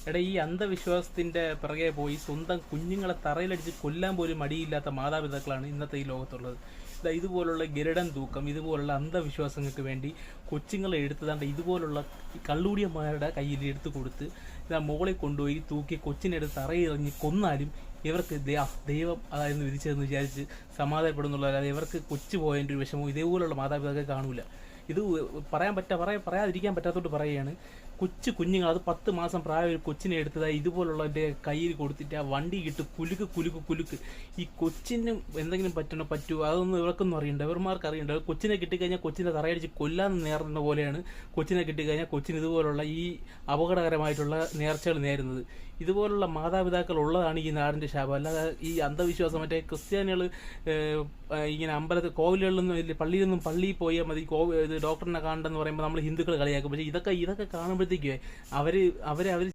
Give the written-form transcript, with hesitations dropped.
എടാ, ഈ അന്ധവിശ്വാസത്തിന്റെ പിറകെ പോയി സ്വന്തം കുഞ്ഞുങ്ങളെ തറയിലടിച്ച് കൊല്ലാൻ പോലും മടിയില്ലാത്ത മാതാപിതാക്കളാണ് ഇന്നത്തെ ഈ ലോകത്തുള്ളത്. ഇതുപോലുള്ള ഗരുഡൻ തൂക്കം, ഇതുപോലുള്ള അന്ധവിശ്വാസങ്ങൾക്ക് വേണ്ടി കൊച്ചുങ്ങളെ എടുത്തതാണ്ട് ഇതുപോലുള്ള കള്ളുകൂടിയന്മാരുടെ കയ്യിൽ എടുത്തു കൊടുത്ത് മുകളിൽ കൊണ്ടുപോയി തൂക്കി കൊച്ചിനെടുത്ത് തറയിറങ്ങി കൊന്നാലും ഇവർക്ക് ദൈവം അതായിരുന്നു വിധിച്ചതെന്ന് വിചാരിച്ച് സമാധാനപ്പെടുന്നുള്ളതല്ലാതെ ഇവർക്ക് കൊച്ചു പോയതിൻ്റെ ഒരു വിഷമവും ഇതേപോലുള്ള മാതാപിതാക്കൾ കാണൂല. ഇത് പറയാതിരിക്കാൻ പറ്റാത്തോട്ട് പറയുകയാണ്. കുഞ്ഞുങ്ങൾ, അത് 10 മാസം പ്രായം ഒരു കൊച്ചിനെ എടുത്തതായി ഇതുപോലുള്ളതിൻ്റെ കയ്യിൽ കൊടുത്തിട്ട് ആ വണ്ടി ഇട്ട് കുലുക്ക്. ഈ കൊച്ചിന് എന്തെങ്കിലും പറ്റുമോ അതൊന്നും ഇവർക്കൊന്നും അറിയണ്ട, ഇവർമാർക്ക് അറിയണ്ട. കൊച്ചിനെ കിട്ടിക്കഴിഞ്ഞാൽ കൊച്ചിനെ തറയടിച്ച് കൊല്ലാൻ നേർന്ന പോലെയാണ് കൊച്ചിനെ കിട്ടിക്കഴിഞ്ഞാൽ കൊച്ചിന് ഇതുപോലുള്ള ഈ അപകടകരമായിട്ടുള്ള നേർച്ചകൾ നേരുന്നത്. ഇതുപോലുള്ള മാതാപിതാക്കൾ ഉള്ളതാണ് ഈ നാടിൻ്റെ ശാപം. അല്ലാതെ ഈ അന്ധവിശ്വാസം മറ്റേ ക്രിസ്ത്യാനികൾ ഇങ്ങനെ കോവിലുകളിലൊന്നും പള്ളിയിൽ പോയാൽ മതി, ഡോക്ടറിനെ കാണണ്ടെന്ന് പറയുമ്പോൾ നമ്മൾ ഹിന്ദുക്കൾ കളിയാക്കും. പക്ഷേ ഇതൊക്കെ കാണുമ്പോഴത്തേക്കേ അവർ